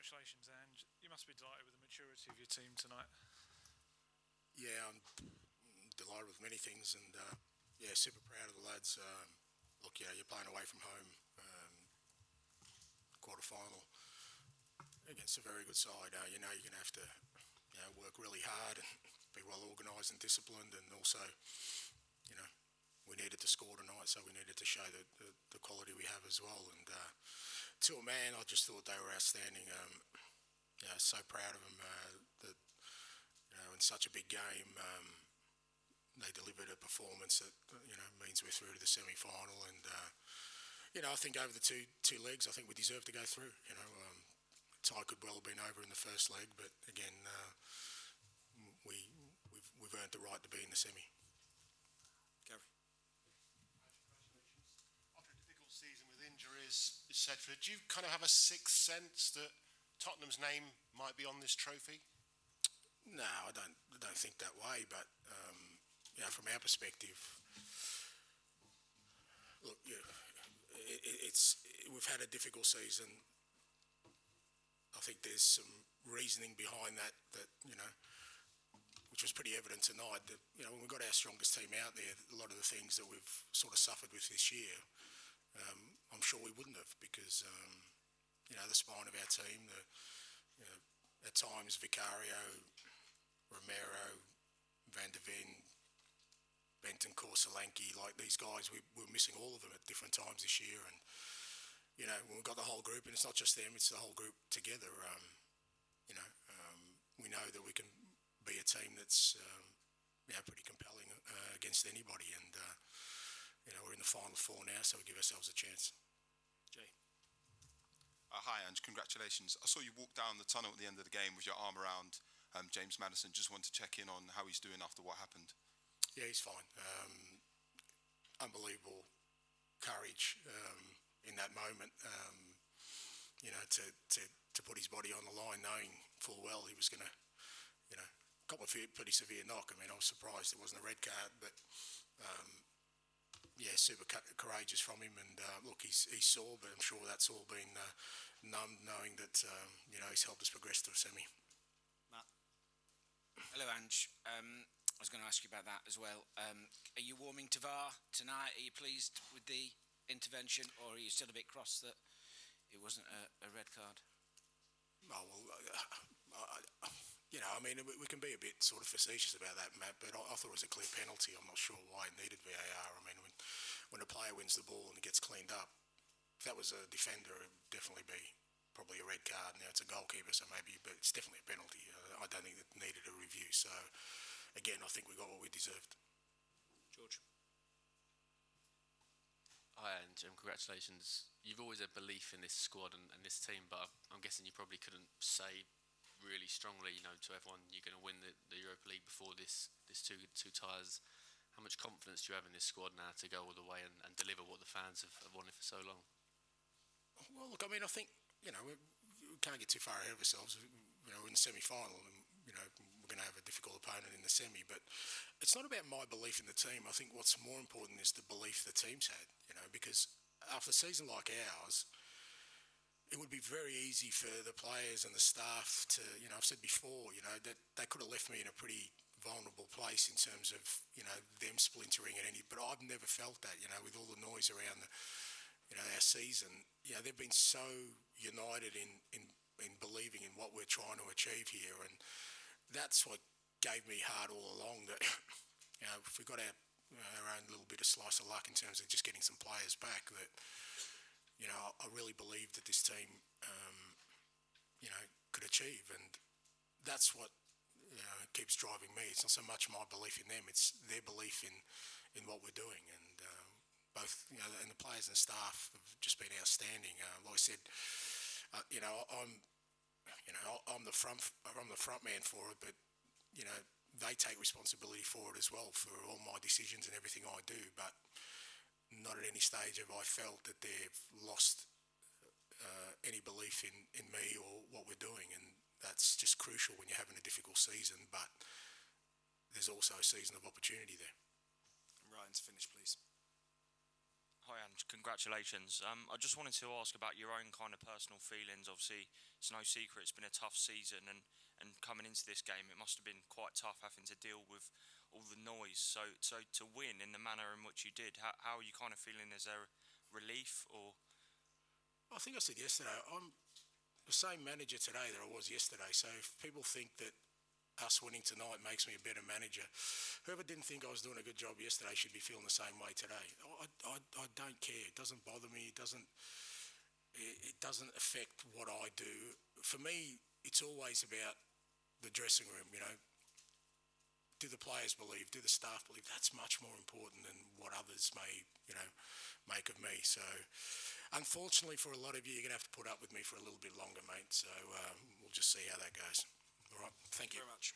congratulations, Ange. You must be delighted with the maturity of your team tonight. Yeah, I'm delighted with many things, and super proud of the lads. Look, you're playing away from home, quarter-final against a very good side. You're going to have to work really hard and be well organised and disciplined, and also, we needed to score tonight, so we needed to show the quality we have as well. And to a man, I just thought they were outstanding. So proud of them that in such a big game, they delivered a performance that means we're through to the semi-final. And I think over the two legs, I think we deserve to go through. Tie could well have been over in the first leg, but again, we've earned the right to be in the semi. Gary. After a difficult season with injuries, etc., do you kind of have a sixth sense that Tottenham's name might be on this trophy? No, I don't think that way. But from our perspective, look, we've had a difficult season. I think there's some reasoning behind that which was pretty evident tonight. That when we got our strongest team out there, a lot of the things that we've sort of suffered with this year, I'm sure we wouldn't have, because the spine of our team, at times Vicario, Romero, Van der Ven, Bentancur, Solanke, like these guys, we were missing all of them at different times this year. And when we've got the whole group, and it's not just them, it's the whole group together, we know that we can be a team that's pretty compelling against anybody. And we're in the final four now, so we give ourselves a chance. Jay. Hi, Ange. Congratulations. I saw you walk down the tunnel at the end of the game with your arm around James Maddison. Just wanted to check in on how he's doing after what happened. Yeah, he's fine. Unbelievable courage in that moment, to put his body on the line, knowing full well he was going to, cop a pretty severe knock. I mean, I was surprised it wasn't a red card, but super courageous from him. And look, he's sore, but I'm sure that's all been numbed, knowing that he's helped us progress to a semi. Matt. Hello, Ange. I was going to ask you about that as well. Are you warming to VAR tonight? Are you pleased with the intervention, or are you still a bit cross that it wasn't a red card? Oh, well, we can be a bit sort of facetious about that, Matt, but I thought it was a clear penalty. I'm not sure why it needed VAR. I mean, when a player wins the ball and it gets cleaned up, if that was a defender, it would definitely be probably a red card. Now, it's a goalkeeper, so maybe, but it's definitely a penalty. I don't think it needed a review. So, again, I think we got what we deserved. George. Hi, and congratulations. You've always had belief in this squad and this team, but I'm guessing you probably couldn't say really strongly, to everyone, you're going to win the Europa League before this two ties. How much confidence do you have in this squad now to go all the way and deliver what the fans have wanted for so long? Well, look, I mean, I think, we can't get too far ahead of ourselves. We're in the semi-final, and, we're going to have a difficult opponent in the semi, but it's not about my belief in the team. I think what's more important is the belief the team's had, because after a season like ours, it would be very easy for the players and the staff to, I've said before, that they could have left me in a pretty vulnerable place in terms of, them splintering at any, but I've never felt that, with all the noise around our season. They've been so united in believing in what we're trying to achieve here, and that's what gave me heart all along, that, if we got our own little bit of slice of luck in terms of just getting some players back, that, I really believed that this team, could achieve, and that's what keeps driving me. It's not so much my belief in them; it's their belief in what we're doing, and both and the players and the staff have just been outstanding. Like I said, I'm the front man for it, but they take responsibility for it as well, for all my decisions and everything I do, but not at any stage have I felt that they've lost any belief in me or what we're doing, and that's just crucial when you're having a difficult season, but there's also a season of opportunity there. And Ryan's finish, please. Hi, Ange. Congratulations. I just wanted to ask about your own kind of personal feelings. Obviously, it's no secret it's been a tough season, and coming into this game, it must have been quite tough having to deal with all the noise. So to win in the manner in which you did, how are you kind of feeling? Is there relief or? I think I said yesterday, I'm the same manager today that I was yesterday. So if people think that us winning tonight makes me a better manager, whoever didn't think I was doing a good job yesterday should be feeling the same way today. I don't care. It doesn't bother me. It doesn't affect what I do. For me, it's always about the dressing room. You know, do the players believe? Do the staff believe? That's much more important than what others may, make of me. So, unfortunately for a lot of you, you're gonna have to put up with me for a little bit longer, mate. So we'll just see how that goes. All right. Thank you Very much.